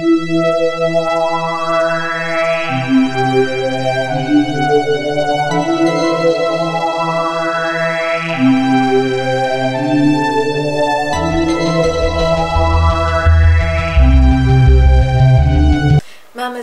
Máme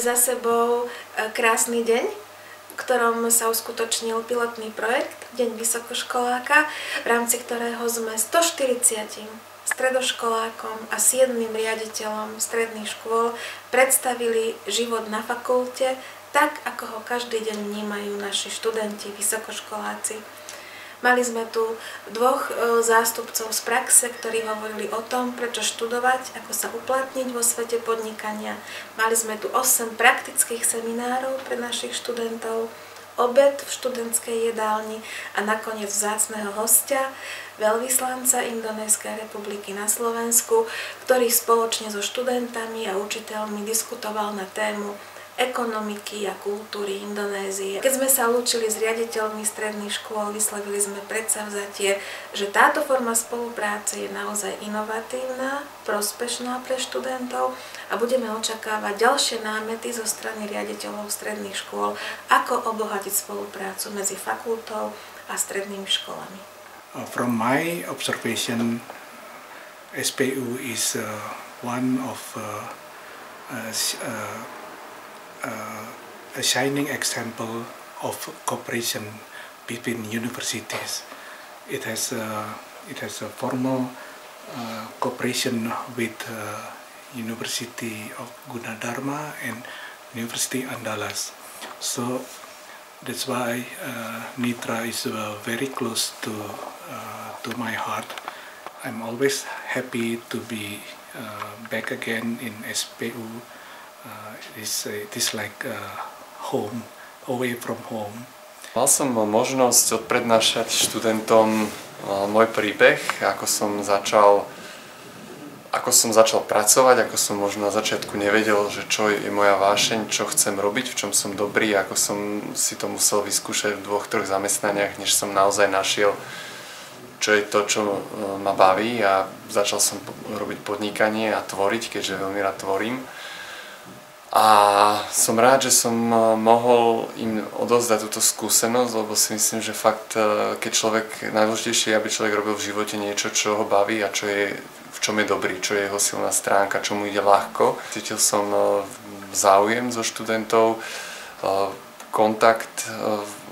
za sebou krásny deň, v ktorom sa uskutočnil pilotný projekt Deň vysokoškoláka, v rámci ktorého sme 140 stredoškolákom a 7 riaditeľom stredných škôl predstavili život na fakulte tak, ako ho každý deň vnímajú naši študenti, vysokoškoláci. Mali sme tu dvoch zástupcov z praxe, ktorí hovorili o tom, prečo študovať, ako sa uplatniť vo svete podnikania. Mali sme tu 8 praktických seminárov pre našich študentov, obed v študentskej jedálni a nakoniec vzácneho hostia, veľvyslanca Indonéskej republiky na Slovensku, ktorý spoločne so študentami a učiteľmi diskutoval na tému ekonomiky a kultúry Indonézie. Keď sme sa lúčili s riaditeľmi stredných škôl, vyslovili sme predsavzatie, že táto forma spolupráce je naozaj inovatívna, prospešná pre študentov a budeme očakávať ďalšie námety zo strany riaditeľov stredných škôl, ako obohatiť spoluprácu medzi fakultou a strednými školami. From my observation, SPU is one of a shining example of cooperation between universities. It has a formal cooperation with University of Gunadarma and University Andalas. So that's why Nitra is very close to my heart. I'm always happy to be back again in SPU. It is like home, away from home. Mal som možnosť odprednášať študentom môj príbeh, ako som začal pracovať, ako som možno na začiatku nevedel, že čo je moja vášeň, čo chcem robiť, v čom som dobrý, ako som si to musel vyskúšať v 2-3 zamestnaniach, než som naozaj našiel, čo je to, čo ma baví, a začal som robiť podnikanie a tvoriť, keďže veľmi rád tvorím. A som rád, že som mohol im odovzdať túto skúsenosť, lebo si myslím, že fakt, keď najdôležitejšie je, aby človek robil v živote niečo, čo ho baví a v čom je dobrý, čo je jeho silná stránka, čo mu ide ľahko. Cítil som záujem zo študentov, kontakt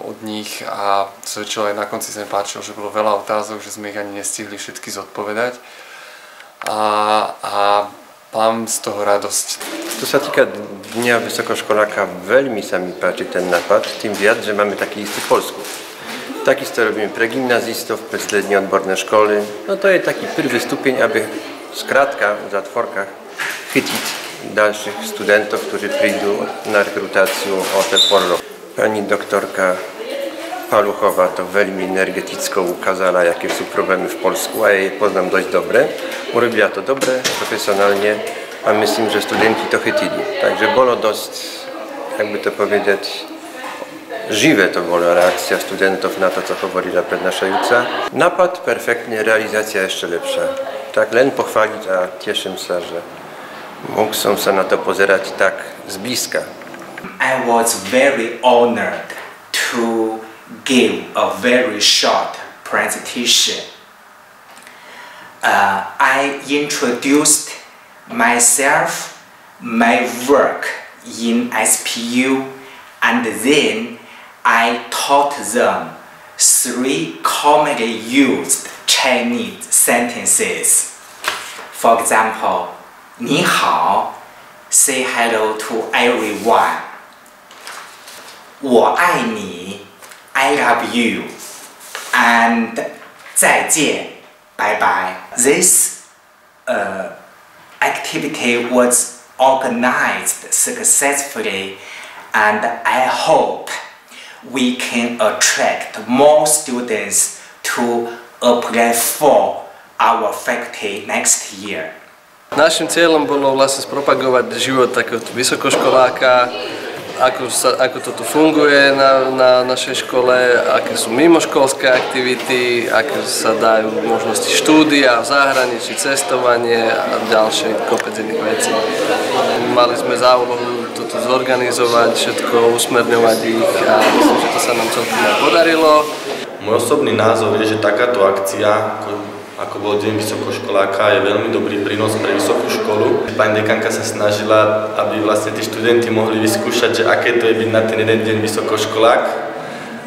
od nich a svedčilo aj na konci sa mi páčilo, že bolo veľa otázok, že sme ich ani nestihli všetky zodpovedať. A mám z toho radosť. Čo sa týka Dňa vysokoškoláka, veľmi sa mi páči ten nápad, tým viac, že máme taký istý v Polsku. Takisto robíme pre gimnazistov, pre stredne odborné školy. No to je taký prvý stupeň, aby skrátka v zatvorkách chytiť ďalších studentov, ktorí prídu na rekrutáciu o ten porok. Pani doktorka Paluchová to veľmi energeticko ukázala, jakie sú problémy v Polsku, a jej poznám dosť dobre. Urobila to dobre, profesjonalnie, a myslím, že studenti to chytili. Takže bolo dosť, jakby to powiedzieć, živé to bola reakcia studentov na to, co hovorila prednášajúca. Napad perfektnie, realizacja jeszcze lepsza. Tak len pochwalić, a cieszę się, że mógł som sa na to pozerać tak z bliska. I was very honored to give a very short presentation. I introduced myself, my work in SPU, and then I taught them 3 commonly used Chinese sentences. For example, 你好, say hello to everyone. 我爱你, I love you. And 再见, bye bye. This activity was organized successfully, and I hope we can attract more students to apply for our faculty next year. Našim cieľom bolo vlastne spropagovať život takého vysokoškoláka, ako to tu funguje na našej škole, aké sú mimoškolské aktivity, aké sa dajú možnosti štúdia v zahraničí, cestovanie a ďalšie kopec iných vecí. mali sme za úlohu toto zorganizovať, všetko usmerňovať ich a myslím, že to sa nám celkom podarilo. Môj osobný názor je, že takáto akcia, ako bol Deň vysokoškoláka, je veľmi dobrý prínos pre vysokú školu. Pani dekanka sa snažila, aby vlastne tí študenti mohli vyskúšať, že aké to je byť na ten jeden deň vysokoškolák.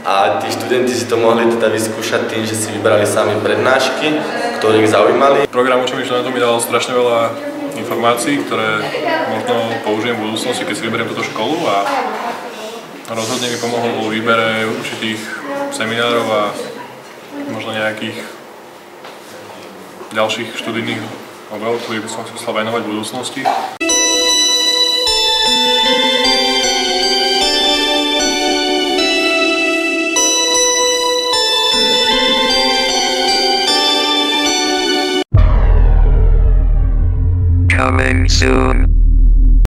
A tí študenti si to mohli teda vyskúšať tým, že si vybrali sami prednášky, ktoré ich zaujímali. Program Učený študentom mi dal strašne veľa informácií, ktoré možno použijem v budúcnosti, keď si vyberiem túto školu, a rozhodne mi pomohol vo výbere určitých seminárov a možno nejakých ďalších študijných obav, ktorých by som chcel venovať v budúcnosti. Coming soon.